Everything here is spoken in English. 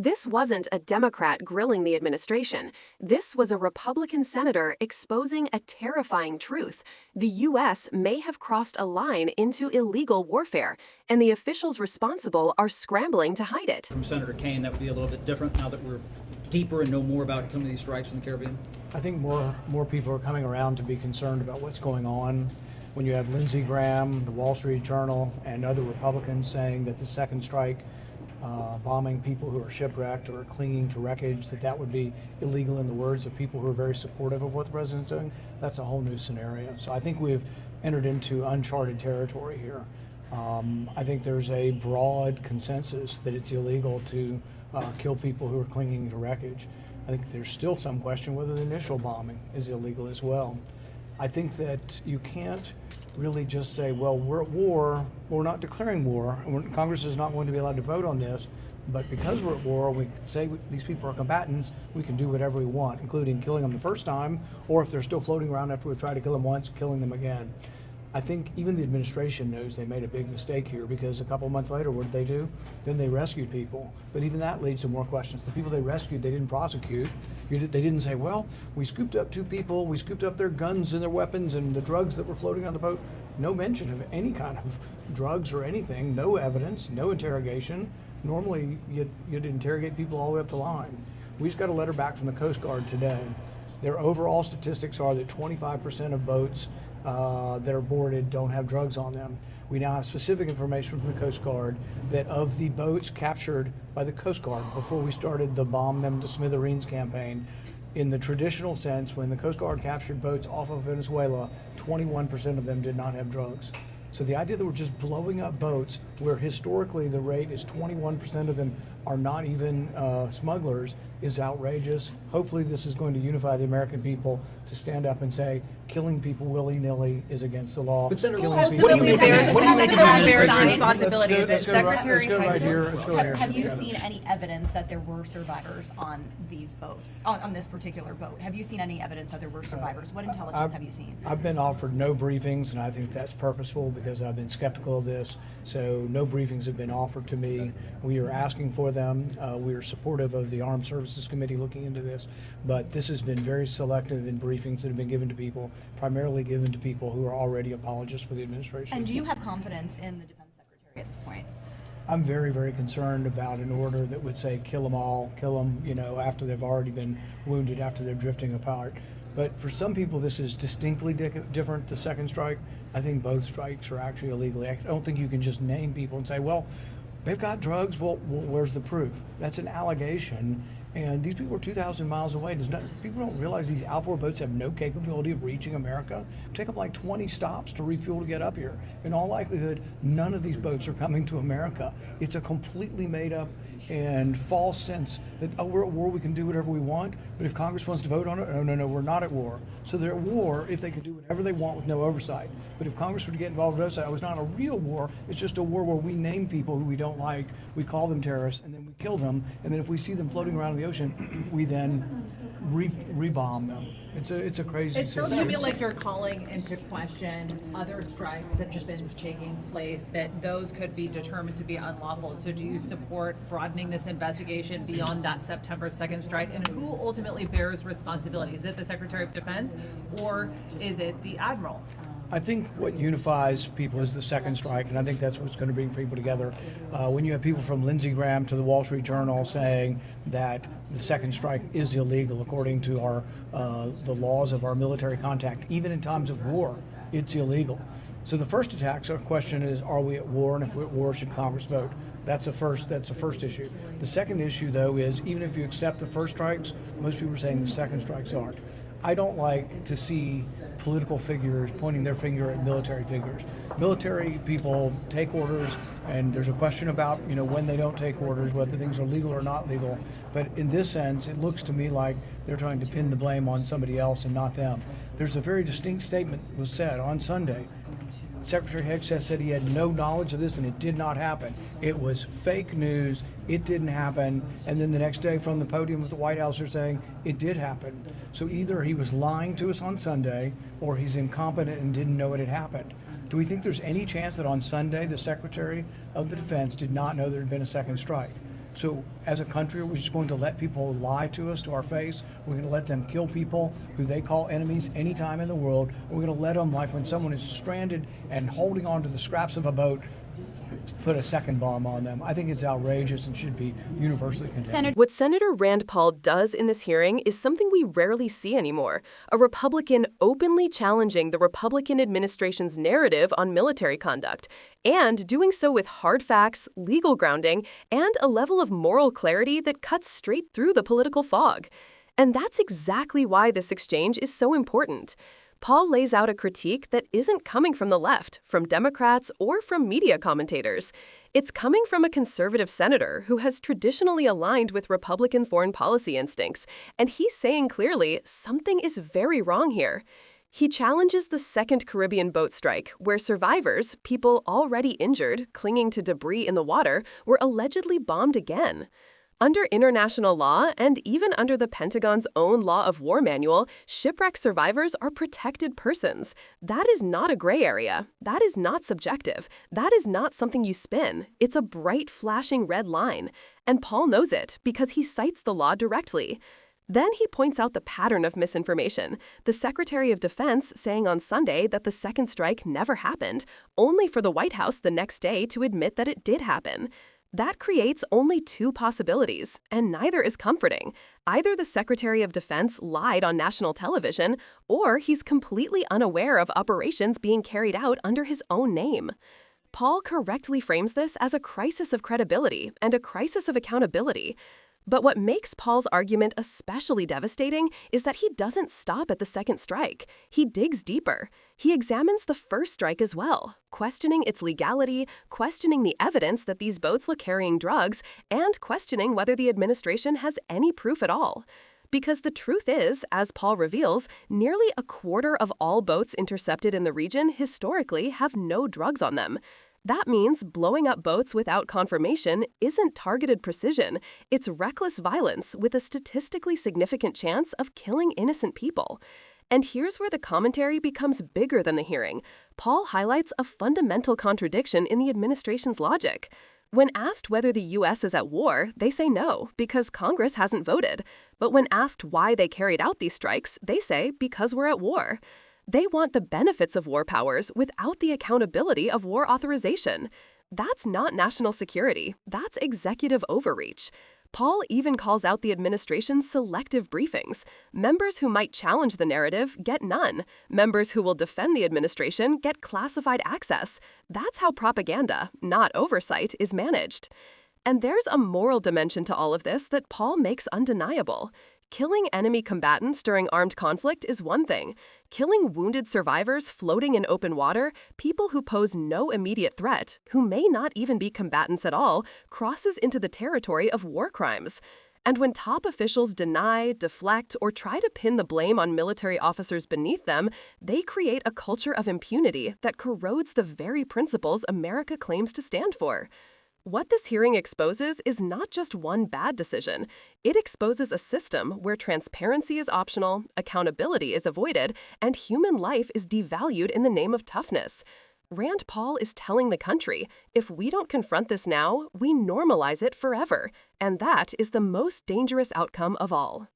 This wasn't a Democrat grilling the administration. This was a Republican senator exposing a terrifying truth. The U.S. may have crossed a line into illegal warfare, and the officials responsible are scrambling to hide it. From Senator Kaine, that would be a little bit different now that we're deeper and know more about some of these strikes in the Caribbean? I think more people are coming around to be concerned about what's going on. When you have Lindsey Graham, the Wall Street Journal, and other Republicans saying that the second strike, bombing people who are shipwrecked or clinging to wreckage, that would be illegal in the words of people who are very supportive of what the president's doing, that's a whole new scenario. So I think we've entered into uncharted territory here. I think there's a broad consensus that it's illegal to kill people who are clinging to wreckage. I think there's still some question whether the initial bombing is illegal as well. I think that you can't really just say, well, we're at war, we're not declaring war, and Congress is not going to be allowed to vote on this, but because we're at war, we say these people are combatants, we can do whatever we want, including killing them the first time, or if they're still floating around after we try to kill them once, killing them again. I think even the administration knows they made a big mistake here, because a couple of months later, what did they do? Then they rescued people. But even that leads to more questions. The people they rescued, they didn't prosecute. They didn't say, well, we scooped up 2 people, we scooped up their guns and their weapons and the drugs that were floating on the boat. No mention of any kind of drugs or anything, no evidence, no interrogation. Normally, you'd interrogate people all the way up the line. We just got a letter back from the Coast Guard today. Their overall statistics are that 25% of boats that are boarded don't have drugs on them. We now have specific information from the Coast Guard that of the boats captured by the Coast Guard before we started the Bomb Them to Smithereens campaign, in the traditional sense, when the Coast Guard captured boats off of Venezuela, 21% of them did not have drugs. So the idea that we're just blowing up boats where historically the rate is 21% of them are not even smugglers is outrageous. Hopefully this is going to unify the American people to stand up and say killing people willy-nilly is against the law. But Senator, Killing what do you make of bears responsibility? Is it Secretary Hegseth? Have you seen any evidence that there were survivors on these boats, on this particular boat? Have you seen any evidence that there were survivors? What intelligence have you seen? I've been offered no briefings, and I think that's purposeful because I've been skeptical of this. So no briefings have been offered to me. We are asking for them. We are supportive of the Armed Services Committee looking into this, but this has been very selective in briefings that have been given to people, primarily given to people who are already apologists for the administration. And do you have confidence in the Defense Secretary at this point? I'm very, very concerned about an order that would say kill them all, kill them, after they've already been wounded, after they're drifting apart. But for some people, this is distinctly different, the second strike. I think both strikes are actually illegal. I don't think you can just name people and say, well, they've got drugs, well, where's the proof? That's an allegation, and these people are 2,000 miles away. People don't realize these outboard boats have no capability of reaching America. Take them like 20 stops to refuel to get up here. In all likelihood, none of these boats are coming to America. It's a completely made up and false sense that, oh, we're at war, we can do whatever we want, but if Congress wants to vote on it, oh, no, we're not at war. So they're at war if they can do whatever they want with no oversight. But if Congress were to get involved with oversight, it was not a real war, it's just a war where we name people who we don't like, we call them terrorists, and then we kill them, and then if we see them floating around in the ocean, we then re-bomb them. It's a crazy It sounds system. to me like you're calling into question other strikes that have been taking place, that those could be determined to be unlawful. So do you support broadening this investigation beyond that September 2nd strike? And who ultimately bears responsibility? Is it the Secretary of Defense or is it the Admiral? I think what unifies people is the second strike, and I think that's what's going to bring people together. When you have people from Lindsey Graham to the Wall Street Journal saying that the second strike is illegal according to the laws of our military contact, even in times of war, it's illegal. So the first question is, are we at war? And if we're at war, should Congress vote? That's the first issue. The second issue, though, is even if you accept the first strikes, most people are saying the second strikes aren't. I don't like to see political figures pointing their finger at military figures. Military people take orders, and there's a question about when they don't take orders, whether things are legal or not legal. But in this sense, it looks to me like they're trying to pin the blame on somebody else and not them. There's a very distinct statement was said on Sunday. Secretary Hegseth said he had no knowledge of this and it did not happen. It was fake news, it didn't happen, and then the next day from the podium of the White House they're saying it did happen. So either he was lying to us on Sunday or he's incompetent and didn't know it had happened. Do we think there's any chance that on Sunday the Secretary of the Defense did not know there had been a second strike? So as a country, we're just going to let people lie to us to our face. We're going to let them kill people who they call enemies anytime in the world. We're going to let them, like when someone is stranded and holding on to the scraps of a boat, put a second bomb on them. I think it's outrageous and should be universally condemned. What Senator Rand Paul does in this hearing is something we rarely see anymore. A Republican openly challenging the Republican administration's narrative on military conduct, and doing so with hard facts, legal grounding, and a level of moral clarity that cuts straight through the political fog. And that's exactly why this exchange is so important. Paul lays out a critique that isn't coming from the left, from Democrats, or from media commentators. It's coming from a conservative senator who has traditionally aligned with Republicans' foreign policy instincts, and he's saying clearly something is very wrong here. He challenges the second Caribbean boat strike, where survivors, people already injured, clinging to debris in the water, were allegedly bombed again. Under international law, and even under the Pentagon's own Law of War manual, shipwreck survivors are protected persons. That is not a gray area. That is not subjective. That is not something you spin. It's a bright, flashing red line. And Paul knows it because he cites the law directly. Then he points out the pattern of misinformation. The Secretary of Defense saying on Sunday that the second strike never happened, only for the White House the next day to admit that it did happen. That creates only two possibilities, and neither is comforting. Either the Secretary of Defense lied on national television, or he's completely unaware of operations being carried out under his own name. Paul correctly frames this as a crisis of credibility and a crisis of accountability. But what makes Paul's argument especially devastating is that he doesn't stop at the second strike. He digs deeper. He examines the first strike as well, questioning its legality, questioning the evidence that these boats were carrying drugs, and questioning whether the administration has any proof at all. Because the truth is, as Paul reveals, nearly a quarter of all boats intercepted in the region historically have no drugs on them. That means blowing up boats without confirmation isn't targeted precision. It's reckless violence with a statistically significant chance of killing innocent people. And here's where the commentary becomes bigger than the hearing. Paul highlights a fundamental contradiction in the administration's logic. When asked whether the U.S. is at war, they say no, because Congress hasn't voted. But when asked why they carried out these strikes, they say because we're at war. They want the benefits of war powers without the accountability of war authorization. That's not national security. That's executive overreach. Paul even calls out the administration's selective briefings. Members who might challenge the narrative get none. Members who will defend the administration get classified access. That's how propaganda, not oversight, is managed. And there's a moral dimension to all of this that Paul makes undeniable. Killing enemy combatants during armed conflict is one thing. Killing wounded survivors floating in open water, people who pose no immediate threat, who may not even be combatants at all, crosses into the territory of war crimes. And when top officials deny, deflect, or try to pin the blame on military officers beneath them, they create a culture of impunity that corrodes the very principles America claims to stand for. What this hearing exposes is not just one bad decision. It exposes a system where transparency is optional, accountability is avoided, and human life is devalued in the name of toughness. Rand Paul is telling the country, if we don't confront this now, we normalize it forever. And that is the most dangerous outcome of all.